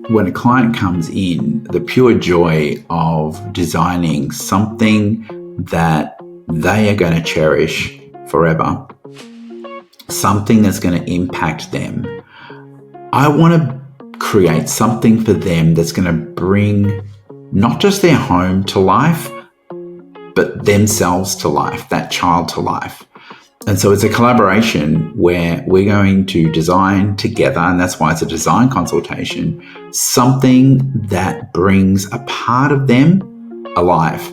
when a client comes in, the pure joy of designing something that they are going to cherish forever, something that's going to impact them. I want to create something for them that's going to bring not just their home to life, but themselves to life, that child to life. And so it's a collaboration where we're going to design together, and that's why it's a design consultation, something that brings a part of them alive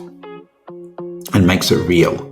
and makes it real.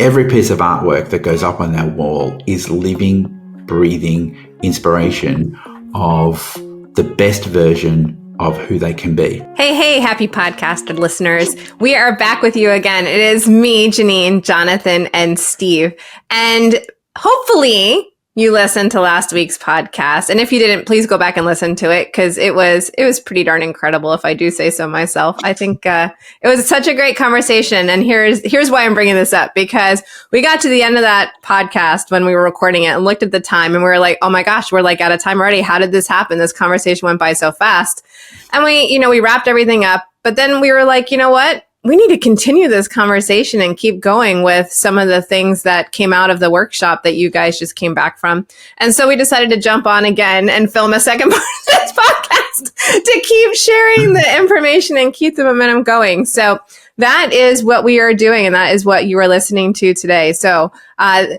Every piece of artwork that goes up on that wall is living, breathing inspiration of the best version of who they can be. Hey, happy podcaster listeners. We are back with you again. It is me, Jeanine, Jonathan, and Steve. And hopefully you listened to last week's podcast. And if you didn't, please go back and listen to it because it was pretty darn incredible, if I do say so myself. I think it was such a great conversation. And here's why I'm bringing this up, because we got to the end of that podcast when we were recording it and looked at the time and we were like, oh my gosh, we're like out of time already. How did this happen? This conversation went by so fast. And we wrapped everything up, but then we were like, you know what? We need to continue this conversation and keep going with some of the things that came out of the workshop that you guys just came back from. And so we decided to jump on again and film a second part of this podcast to keep sharing the information and keep the momentum going. So that is what we are doing, and that is what you are listening to today. So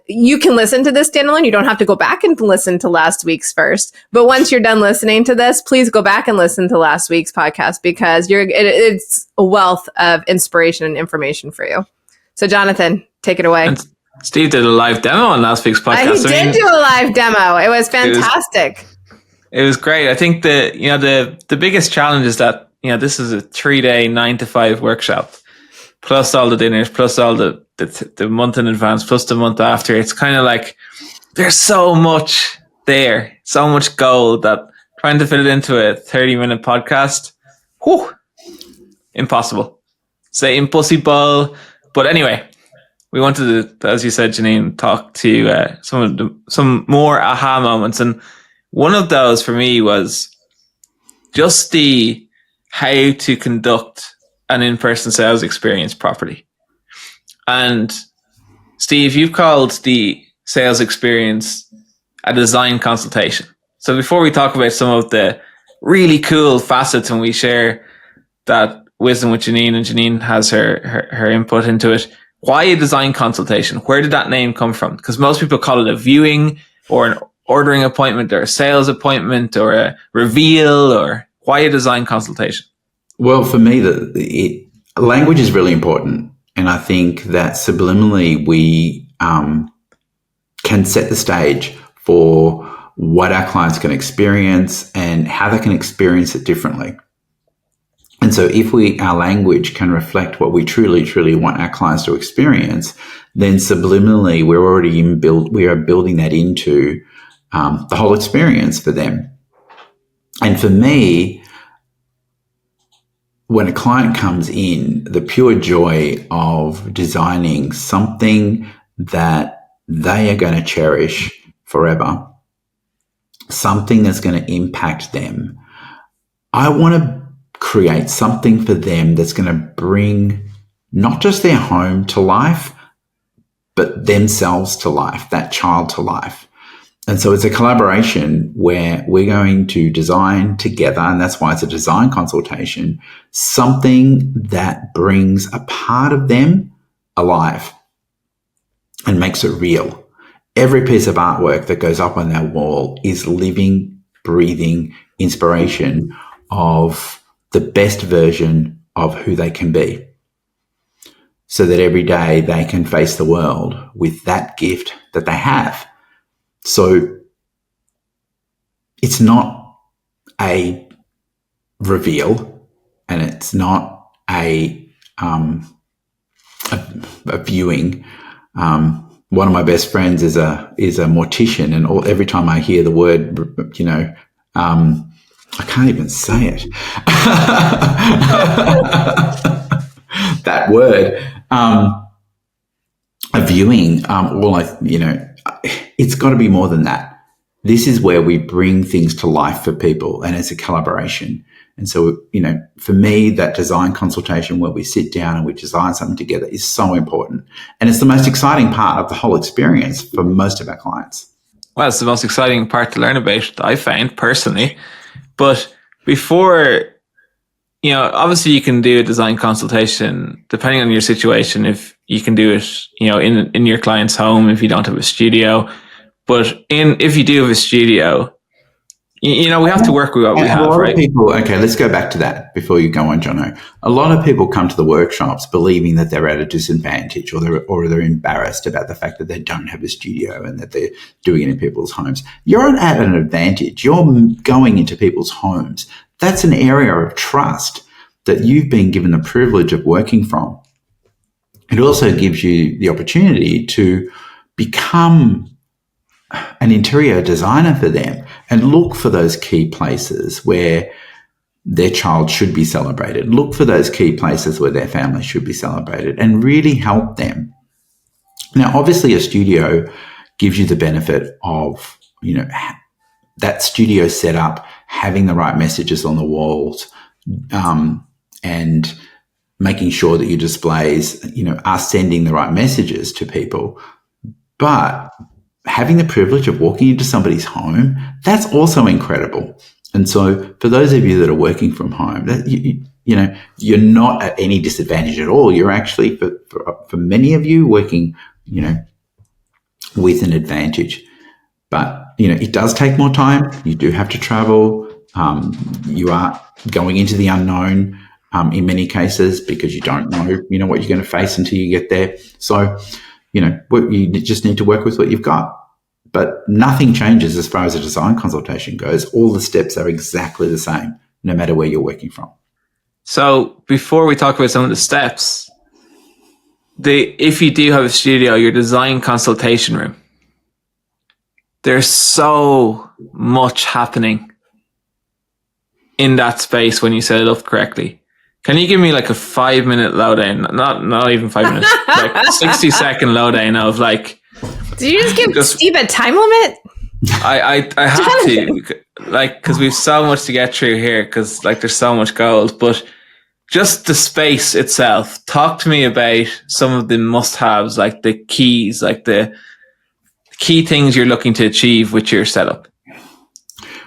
you can listen to this standalone. You don't have to go back and listen to last week's first. But once you're done listening to this, please go back and listen to last week's podcast because it's a wealth of inspiration and information for you. So Jonathan, take it away. And Steve did a live demo on last week's podcast. He did do a live demo. It was fantastic. It was great. I think the biggest challenge is that this is a 3-day 9 to 5 workshop. Plus all the dinners, plus all the month in advance, plus the month after. It's kind of like there's so much there, so much gold that trying to fit it into a 30-minute podcast, impossible. Say impossible. But anyway, we wanted to, as you said, Jeanine, talk to some more aha moments. And one of those for me was just the how to conduct an in-person sales experience properly. And Steve, you've called the sales experience a design consultation. So before we talk about some of the really cool facets and we share that wisdom with Jeanine, and Jeanine has her input into it, why a design consultation? Where did that name come from? Because most people call it a viewing or an ordering appointment or a sales appointment or a reveal, or why a design consultation? Well, for me, language is really important. And I think that subliminally we can set the stage for what our clients can experience and how they can experience it differently. And so if our language can reflect what we truly, truly want our clients to experience, then subliminally we are building that into the whole experience for them. And for me, when a client comes in, the pure joy of designing something that they are going to cherish forever, something that's going to impact them. I want to create something for them that's going to bring not just their home to life, but themselves to life, that child to life. And so it's a collaboration where we're going to design together, and that's why it's a design consultation, something that brings a part of them alive and makes it real. Every piece of artwork that goes up on that wall is living, breathing inspiration of the best version of who they can be, so that every day they can face the world with that gift that they have. So it's not a reveal, and it's not a viewing. One of my best friends is a mortician, and every time I hear the word, I can't even say it. That word, a viewing, it's got to be more than that. this is where we bring things to life for people, and it's a collaboration. And so, for me, that design consultation where we sit down and we design something together is so important. And it's the most exciting part of the whole experience for most of our clients. Well, it's the most exciting part to learn about, I found personally. But before, obviously you can do a design consultation depending on your situation. If you can do it, in your client's home, if you don't have a studio. But if you do have a studio, we have to work with what we have, right? Okay, let's go back to that before you go on, Jono. A lot of people come to the workshops believing that they're at a disadvantage, or they're embarrassed about the fact that they don't have a studio and that they're doing it in people's homes. You're at an advantage. You're going into people's homes. That's an area of trust that you've been given the privilege of working from. It also gives you the opportunity to become an interior designer for them and look for those key places where their child should be celebrated. Look for those key places where their family should be celebrated and really help them. Now, obviously, a studio gives you the benefit of, that studio setup, having the right messages on the walls, and making sure that your displays, are sending the right messages to people. But having the privilege of walking into somebody's home, that's also incredible. And so for those of you that are working from home, that you're not at any disadvantage at all. You're actually, for many of you, working, with an advantage. But, it does take more time. You do have to travel. You are going into the unknown in many cases because you don't know, what you're going to face until you get there. So, you just need to work with what you've got. But nothing changes as far as a design consultation goes. All the steps are exactly the same, no matter where you're working from. So before we talk about some of the steps, if you do have a studio, your design consultation room, there's so much happening in that space when you set it up correctly. Can you give me like a 5-minute lowdown? Not even 5 minutes, like 60-second lowdown of like. Did you just give Steve a time limit? I have to, because we've so much to get through here, because there's so much gold. But just the space itself. Talk to me about some of the must-haves, like the keys, like the key things you're looking to achieve with your setup.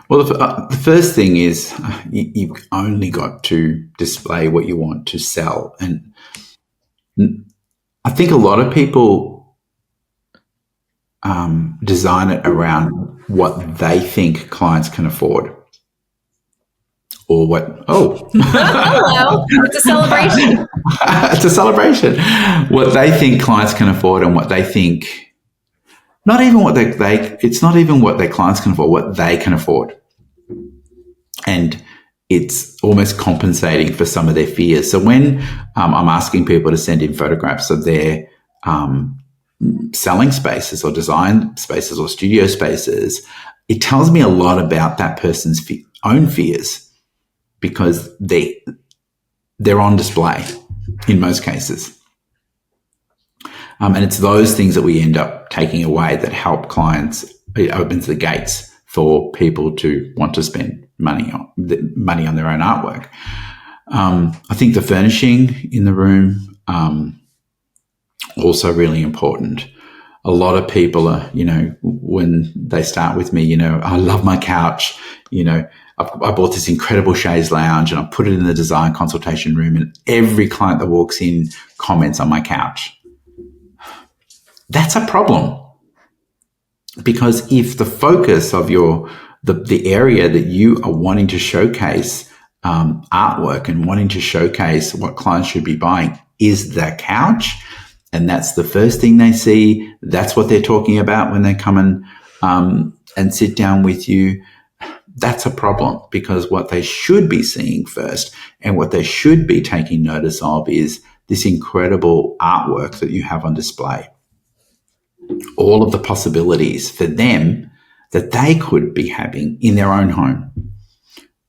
Well, the first thing is you've only got to display what you want to sell. And I think a lot of people design it around what they think clients can afford. Or what, hello, it's a celebration. It's a celebration. What they think clients can afford and what they think, not even what it's not even what their clients can afford, what they can afford. And it's almost compensating for some of their fears. So when I'm asking people to send in photographs of their selling spaces or design spaces or studio spaces, it tells me a lot about that person's own fears, because they're on display in most cases. And it's those things that we end up taking away that help clients. It opens the gates for people to want to spend money on their own artwork. I think the furnishing in the room, also really important. A lot of people are, when they start with me, I love my couch, I bought this incredible chaise lounge and I put it in the design consultation room, and every client that walks in comments on my couch. That's a problem, because if the focus of the area that you are wanting to showcase artwork and wanting to showcase what clients should be buying is the couch, and that's the first thing they see, that's what they're talking about when they come and sit down with you, that's a problem, because what they should be seeing first and what they should be taking notice of is this incredible artwork that you have on display. All of the possibilities for them that they could be having in their own home.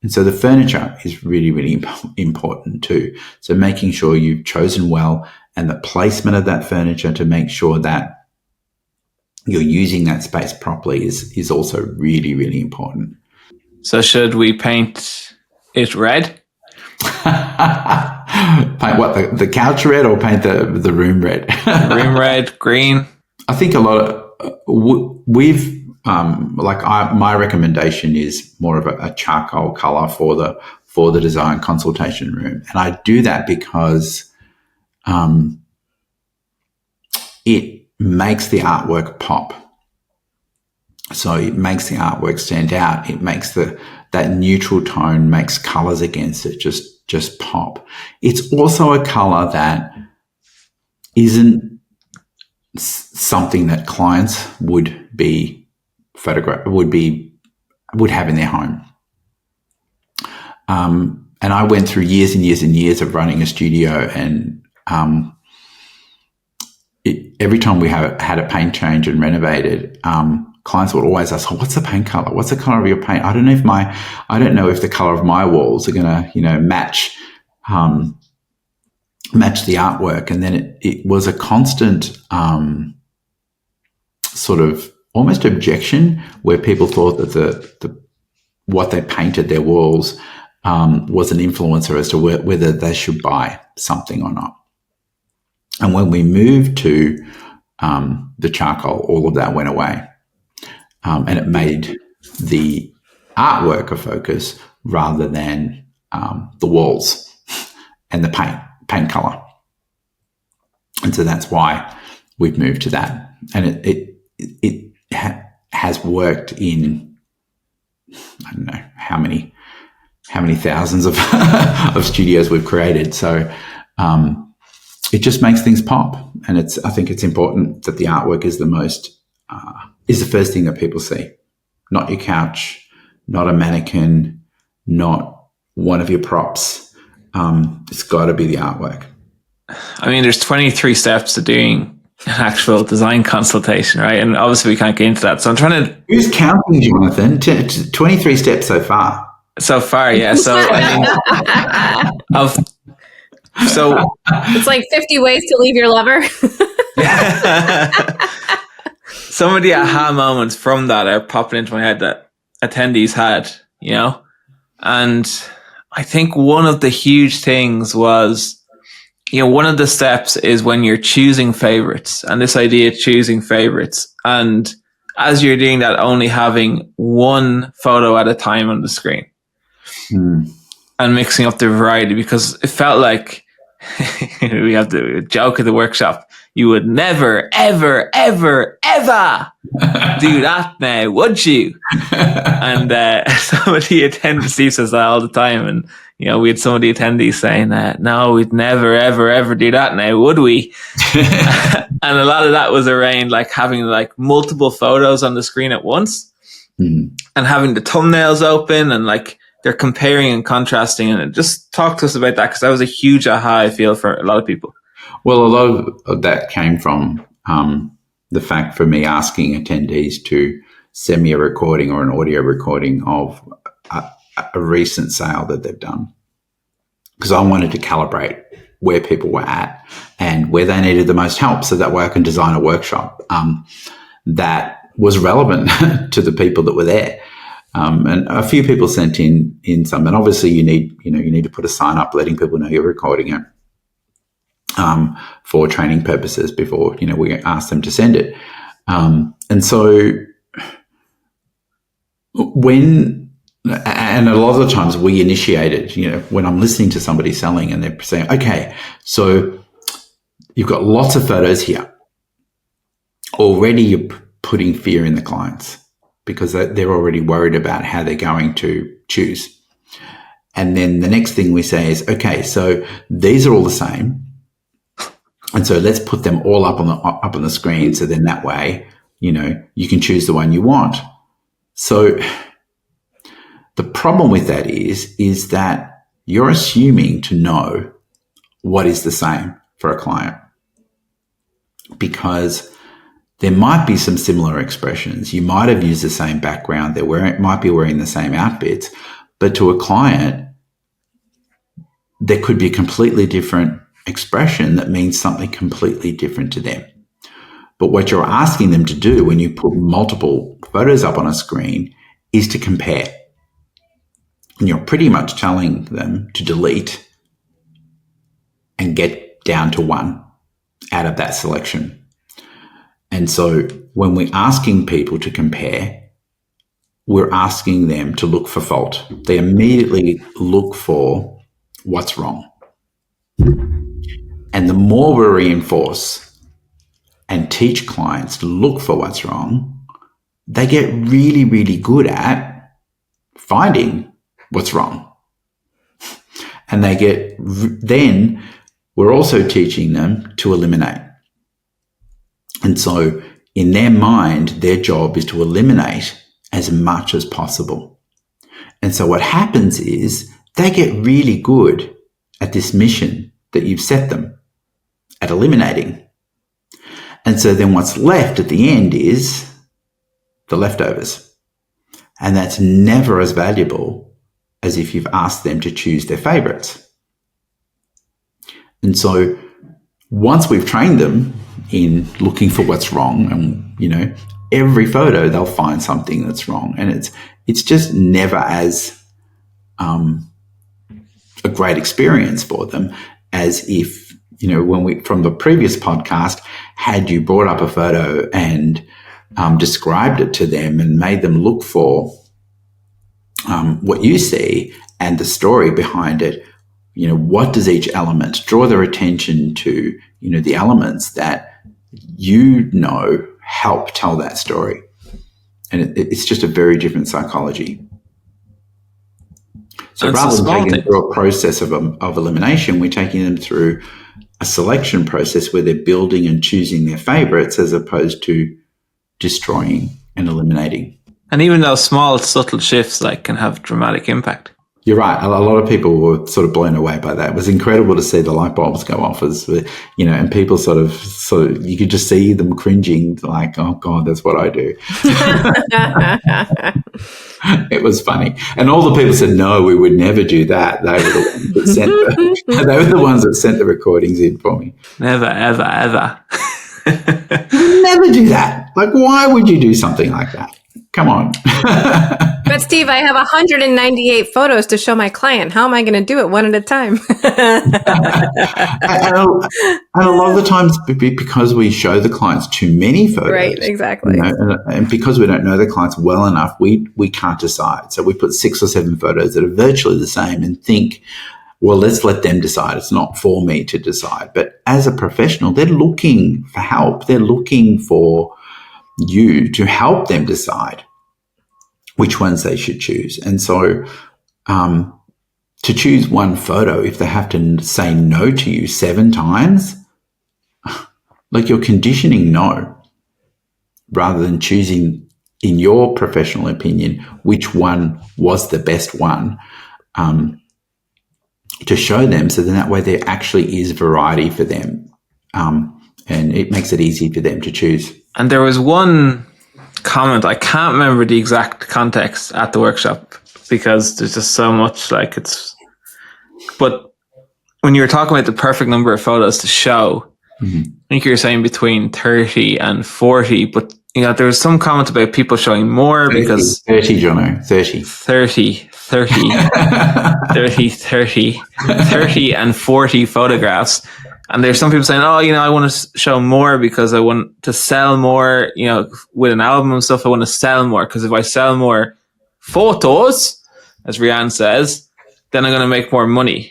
And so the furniture is really, really important too. So making sure you've chosen well, and the placement of that furniture to make sure that you're using that space properly is also really, really important. So should we paint it red? Paint what, the couch red, or paint the room red? Room red, green. I think a lot of we've my recommendation is more of a charcoal color for the design consultation room, and I do that because it makes the artwork pop. So it makes the artwork stand out. It makes that neutral tone makes colors against it just pop. It's also a color that isn't something that clients would have in their home. And I went through years and years and years of running a studio, and every time we had a paint change and renovated, clients would always ask, what's the paint color? What's the color of your paint? I don't know if the color of my walls are going to, match the artwork. And then it was a constant sort of almost objection where people thought that what they painted their walls was an influencer as to whether they should buy something or not. And when we moved to the charcoal, all of that went away. And it made the artwork a focus rather than the walls and the paint color. And so that's why we've moved to that. And it has worked in, I don't know how many thousands of of studios we've created. So it just makes things pop. And I think it's important that the artwork is is the first thing that people see, not your couch, not a mannequin, not one of your props. It's got to be the artwork. I mean, there's 23 steps to doing an actual design consultation, right? And obviously we can't get into that. So I'm trying to... Who's counting, Jonathan? 23 steps so far. So far, yeah. So, I mean... So... It's like 50 ways to leave your lover. Some of the aha moments from that are popping into my head that attendees had, and I think one of the huge things was, one of the steps is when you're choosing favorites, and this idea of choosing favorites, and as you're doing that, only having one photo at a time on the screen and mixing up the variety, because it felt like we have the joke of the workshop. You would never, ever, ever, ever do that now, would you? And some of the attendees, Steve says that all the time. And, we had some of the attendees saying that, no, we'd never, ever, ever do that now, would we? And a lot of that was around like having like multiple photos on the screen at once and having the thumbnails open and like they're comparing and contrasting. And just talk to us about that, because that was a huge aha, I feel, for a lot of people. Well, a lot of that came from the fact for me asking attendees to send me a recording or an audio recording of a recent sale that they've done, because I wanted to calibrate where people were at and where they needed the most help, so that way I can design a workshop that was relevant to the people that were there. And a few people sent in some, and obviously you need to put a sign up letting people know you're recording it. For training purposes before, we ask them to send it. And so and a lot of the times we initiated, when I'm listening to somebody selling and they're saying, okay, so you've got lots of photos here. Already you're putting fear in the clients because they're already worried about how they're going to choose. And then the next thing we say is, okay, so these are all the same. And so let's put them all up on the screen. So then that way, you can choose the one you want. So the problem with that is that you're assuming to know what is the same for a client, because there might be some similar expressions. You might have used the same background. Might be wearing the same outfits, but to a client, there could be a completely different expression that means something completely different to them. But what you're asking them to do when you put multiple photos up on a screen is to compare. And you're pretty much telling them to delete and get down to one out of that selection. And so when we're asking people to compare, we're asking them to look for fault. They immediately look for what's wrong. And the more we reinforce and teach clients to look for what's wrong, they get really, really good at finding what's wrong. And then we're also teaching them to eliminate. And so in their mind, their job is to eliminate as much as possible. And so what happens is they get really good at this mission that you've set them, at eliminating. And so then what's left at the end is the leftovers. And that's never as valuable as if you've asked them to choose their favorites. And so once we've trained them in looking for what's wrong, and, every photo they'll find something that's wrong. And it's just never as a great experience for them as if, from the previous podcast, had you brought up a photo and described it to them and made them look for what you see and the story behind it. What does each element draw their attention to, the elements that help tell that story. And it's just a very different psychology. So rather than taking them through a process of elimination, we're taking them through a selection process where they're building and choosing their favorites as opposed to destroying and eliminating. And even those small, subtle shifts can have dramatic impact. You're right. A lot of people were sort of blown away by that. It was incredible to see the light bulbs go off and people sort of, you could just see them cringing like, oh God, that's what I do. It was funny. And all the people said, no, we would never do that. They were the ones that sent the recordings in for me. Never, ever, ever. Never do that. Why would you do something like that? Come on. But Steve, I have 198 photos to show my client. How am I going to do it one at a time? and a lot of the times, because we show the clients too many photos. Right, exactly. And because we don't know the clients well enough, we can't decide. So we put 6 or 7 photos that are virtually the same and think, well, let's let them decide. It's not for me to decide. But as a professional, they're looking for help. They're looking for you to help them decide which ones they should choose. And so to choose one photo, if they have to say no to you 7 times, you're conditioning no, rather than choosing, in your professional opinion, which one was the best one to show them, so then that way there actually is variety for them. And it makes it easy for them to choose. And there was one comment, I can't remember the exact context at the workshop because there's just so much but when you were talking about the perfect number of photos to show, I think you were saying between 30 and 40, but there was some comment about people showing more 30, because 30, Jono, 30. 30 and 40 photographs. And there's some people saying, I want to show more because I want to sell more, with an album and stuff. I want to sell more because if I sell more photos, as Rianne says, then I'm going to make more money.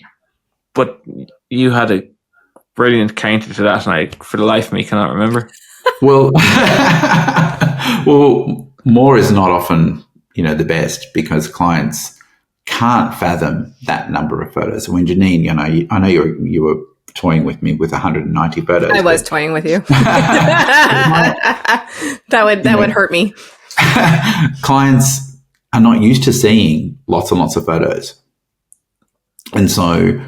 But you had a brilliant counter to that, and I, for the life of me, cannot remember. Well, more is not often, the best because clients can't fathom that number of photos. So when Jeanine, I know you were toying with me with 190 photos. I was toying with you. That would hurt me. Clients are not used to seeing lots and lots of photos. And so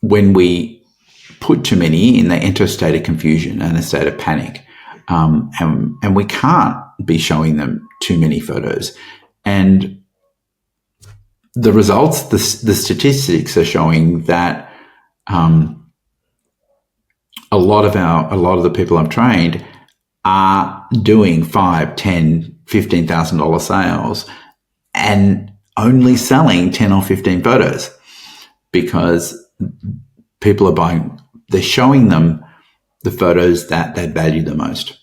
when we put too many in, they enter a state of confusion and a state of panic. And we can't be showing them too many photos. And the results, the statistics are showing that a lot of the people I've trained are doing $5,000, $10,000, $15,000 sales and only selling 10 or 15 photos because people are buying, they're showing them the photos that they value the most.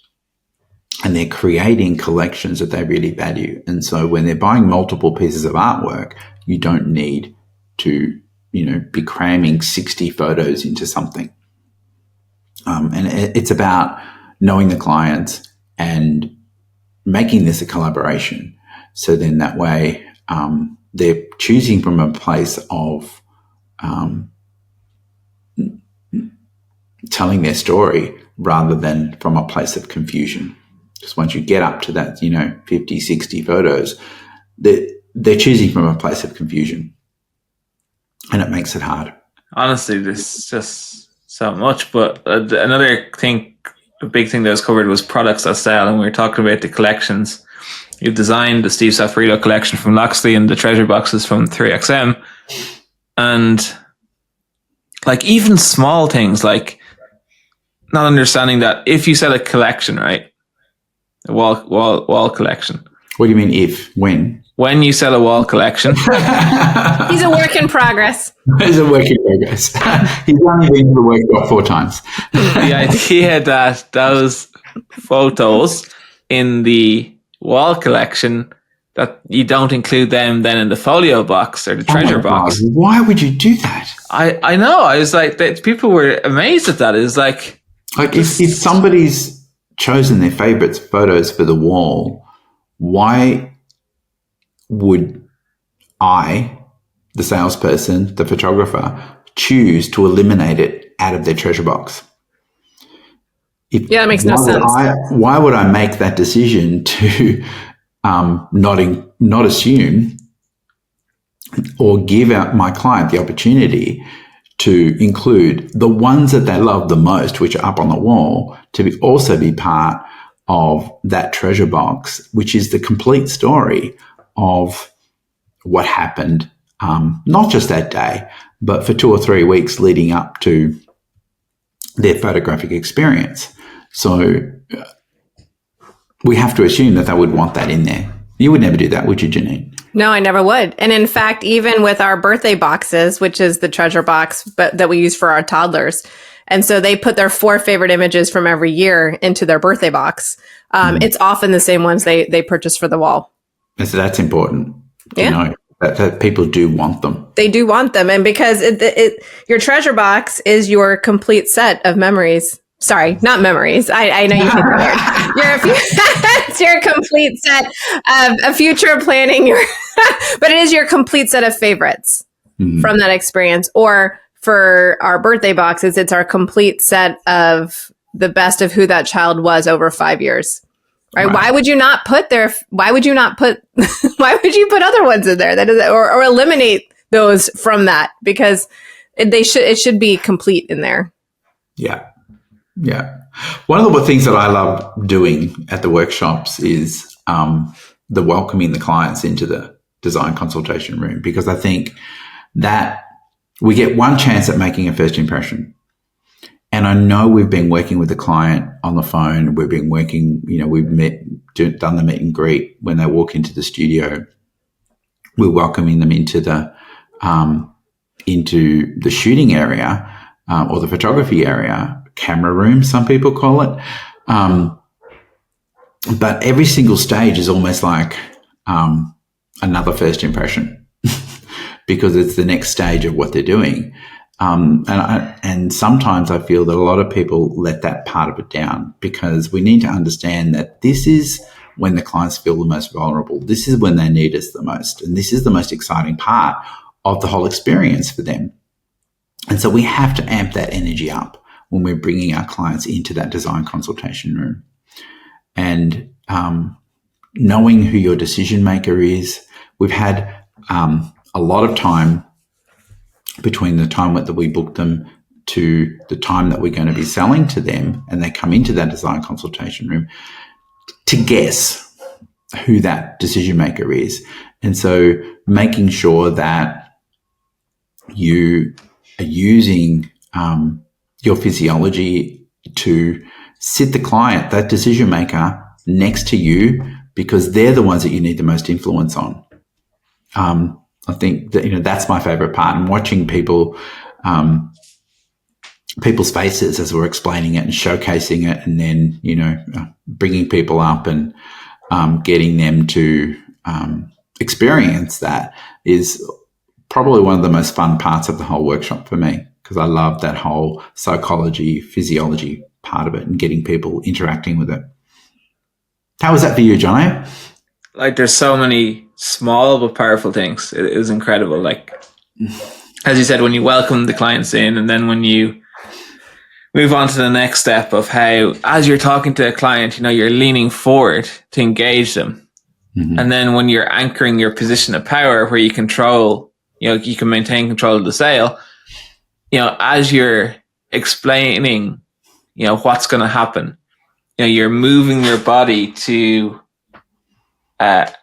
And they're creating collections that they really value. And so when they're buying multiple pieces of artwork, you don't need to, be cramming 60 photos into something. And it's about knowing the clients and making this a collaboration. So then that way they're choosing from a place of telling their story rather than from a place of confusion. Because once you get up to that, 50, 60 photos, they're choosing from a place of confusion. And it makes it hard. Honestly, this is just so much. But another thing, a big thing that was covered was products that sell. And we were talking about the collections. You've designed the Steve Saffarino collection from Loxley and the treasure boxes from 3XM. And like even small things, like not understanding that if you sell a collection, right? A wall collection. What do you mean if? When? When you sell a wall collection. He's a work in progress. He's a work in progress. He's only been to the workshop 4 times. The idea that those photos in the wall collection, that you don't include them then in the folio box or the treasure box. Why would you do that? I know. I was like, people were amazed at that. It was like if somebody's chosen their favorite photos for the wall, why would I, the salesperson, the photographer, choose to eliminate it out of their treasure box? That makes no sense. Why would I make that decision to not assume or give out my client the opportunity to include the ones that they love the most, which are up on the wall, to also be part of that treasure box, which is the complete story of what happened, not just that day, but for 2 or 3 weeks leading up to their photographic experience. So we have to assume that they would want that in there. You would never do that, would you, Jeanine? No, I never would. And in fact, even with our birthday boxes, which is the treasure box but that we use for our toddlers, and so they put their 4 favorite images from every year into their birthday box. It's often the same ones they purchase for the wall. And so that's important to know that people do want them. They do want them. And because your treasure box is your complete set of memories. Sorry, not memories. I know you hate that word. It's your complete set of future planning. But it is your complete set of favorites from that experience. Or for our birthday boxes, it's our complete set of the best of who that child was over 5 years. Right? Why would you put other ones in there? That is, or eliminate those from that, because it should be complete in there. Yeah. Yeah. One of the things that I love doing at the workshops is the welcoming the clients into the design consultation room, because I think that we get one chance at making a first impression. And I know we've been working with the client on the phone. We've been working, we've done the meet and greet when they walk into the studio. We're welcoming them into the shooting area or the photography area, camera room, some people call it. But every single stage is almost like another first impression because it's the next stage of what they're doing. And sometimes I feel that a lot of people let that part of it down, because we need to understand that this is when the clients feel the most vulnerable. This is when they need us the most. And this is the most exciting part of the whole experience for them. And so we have to amp that energy up when we're bringing our clients into that design consultation room. And knowing who your decision maker is. We've had a lot of time between the time that we book them to the time that we're going to be selling to them, and they come into that design consultation room to guess who that decision maker is. And so making sure that you are using your physiology to sit the client, that decision maker, next to you, because they're the ones that you need the most influence on. I think that, that's my favorite part, and watching people's faces as we're explaining it and showcasing it, and then, bringing people up and getting them to experience that is probably one of the most fun parts of the whole workshop for me, because I love that whole psychology, physiology part of it and getting people interacting with it. How was that for you, Johnny? Like, there's so many small but powerful things. It was incredible. Like, as you said, when you welcome the clients in, and then when you move on to the next step of how, as you're talking to a client, you're leaning forward to engage them. Mm-hmm. And then when you're anchoring your position of power where you control, you can maintain control of the sale, as you're explaining, what's going to happen, you're moving your body to, get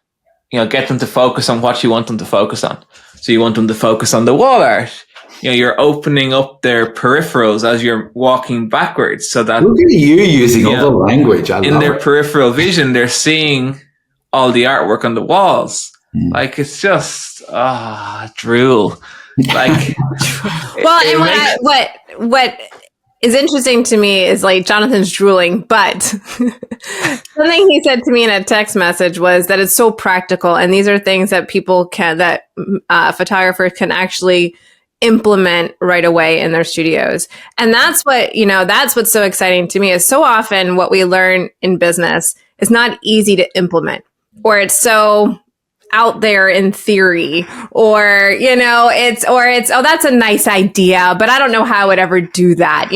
them to focus on what you want them to focus on. So you want them to focus on the wall art. You're opening up their peripherals as you're walking backwards, so that look at you using all the language. In their peripheral vision, they're seeing all the artwork on the walls. Like, it's just drool. Like, well, what is interesting to me is, like, Jonathan's drooling, but something he said to me in a text message was that it's so practical, and these are things that photographers can actually implement right away in their studios. And that's what's so exciting to me, is so often what we learn in business is not easy to implement, or it's so out there in theory, or it's that's a nice idea, but I don't know how I would ever do that,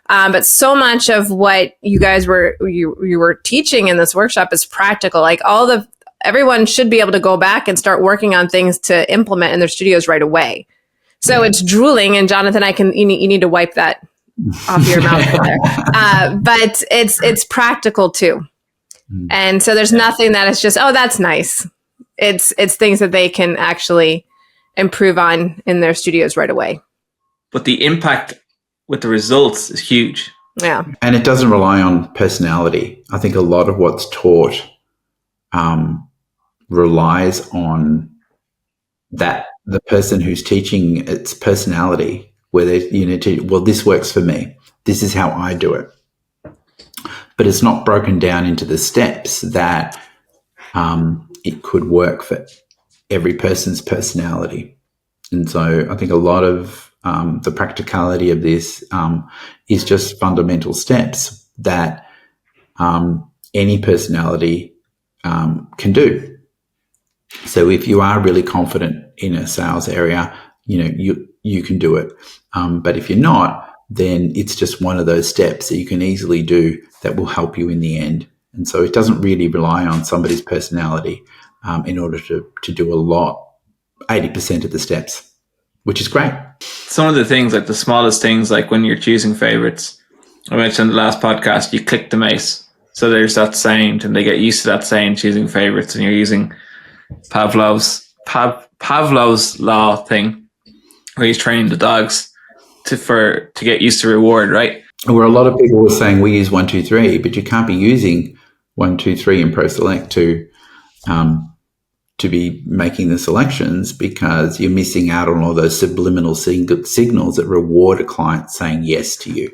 but so much of what you guys were teaching in this workshop is practical. Like, everyone should be able to go back and start working on things to implement in their studios right away. So it's drooling, and Jonathan, you need to wipe that off your mouth there. But it's practical too. And so there's nothing that is just, oh, that's nice. It's things that they can actually improve on in their studios right away. But the impact with the results is huge. Yeah. And it doesn't rely on personality. I think a lot of what's taught relies on that the person who's teaching its personality, where this works for me. This is how I do it. But it's not broken down into the steps that it could work for every person's personality. And so I think a lot of the practicality of this is just fundamental steps that any personality can do. So if you are really confident in a sales area, you can do it. But if you're not, then it's just one of those steps that you can easily do that will help you in the end. And so it doesn't really rely on somebody's personality in order to do 80% of the steps, which is great. Some of the things, like the smallest things, like when you're choosing favorites, I mentioned in the last podcast, you click the mace. So there's that sound, and they get used to that sound, choosing favorites, and you're using Pavlov's law thing, where he's training the dogs to get used to reward, right? Where a lot of people were saying we use 1, 2, 3, but you can't be using 1, 2, 3 in ProSelect to be making the selections, because you're missing out on all those subliminal signals that reward a client saying yes to you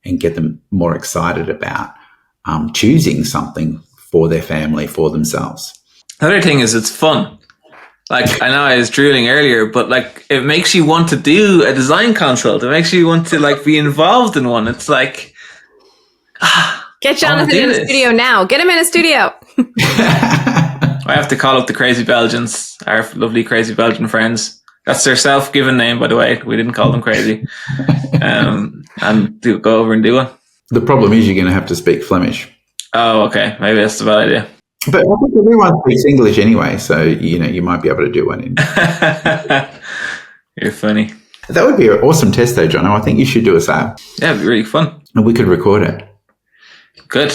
and get them more excited about choosing something for their family, for themselves. The other thing is, it's fun. Like, I know I was drooling earlier, but like, it makes you want to do a design consult. It makes you want to like be involved in one. It's like, get Jonathan in a studio now. Get him in a studio. I have to call up the Crazy Belgians, our lovely Crazy Belgian friends. That's their self-given name, by the way. We didn't call them crazy. And go over and do one. The problem is you're going to have to speak Flemish. Oh, okay. Maybe that's the bad idea. But I think everyone speaks English anyway, so you might be able to do one. You're funny. That would be an awesome test, though, Jono. I think you should do a sale. Yeah, it'd be really fun. And we could record it. Good.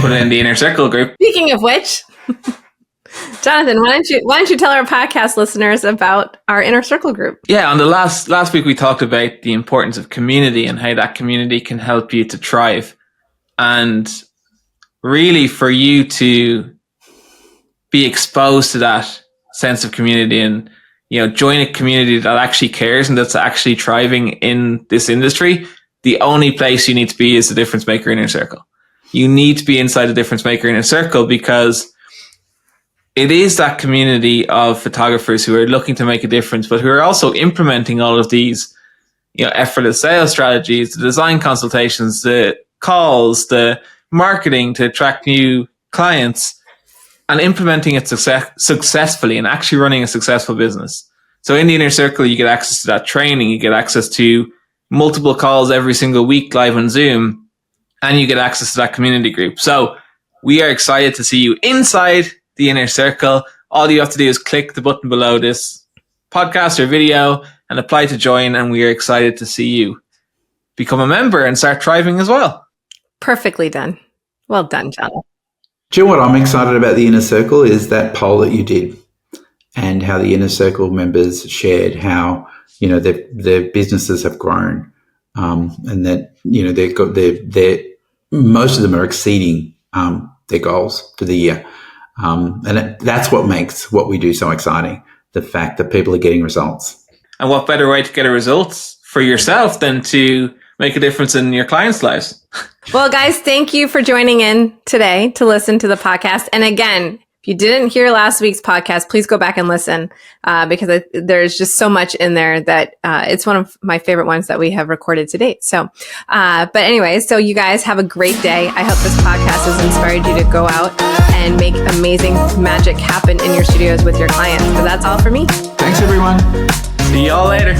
Put it in the inner circle group. Speaking of which, Jonathan, why don't you tell our podcast listeners about our inner circle group? Yeah, on the last week we talked about the importance of community and how that community can help you to thrive. And really for you to be exposed to that sense of community and, you know, join a community that actually cares and that's actually thriving in this industry, the only place you need to be is the Difference Maker Inner Circle. You need to be inside the Difference Maker Inner Circle because it is that community of photographers who are looking to make a difference, but who are also implementing all of these, you know, effortless sales strategies, the design consultations, the calls, the marketing to attract new clients, and implementing it successfully and actually running a successful business. So in the Inner Circle, you get access to that training, you get access to multiple calls every single week live on Zoom, and you get access to that community group. So we are excited to see you inside the Inner Circle. All you have to do is click the button below this podcast or video and apply to join, and we are excited to see you become a member and start thriving as well. Perfectly done. Well done, John. Do you know what I'm excited about the Inner Circle is that poll that you did and how the Inner Circle members shared how, you know, their businesses have grown, and that, you know, they're most of them are exceeding their goals for the year. And that's what makes what we do so exciting, the fact that people are getting results. And what better way to get a results for yourself than to make a difference in your clients' lives? Well, guys, thank you for joining in today to listen to the podcast. And again, if you didn't hear last week's podcast, please go back and listen because there's just so much in there that it's one of my favorite ones that we have recorded to date. So, but anyway, so you guys have a great day. I hope this podcast has inspired you to go out and make amazing magic happen in your studios with your clients. But that's all for me. Thanks, everyone. See y'all later.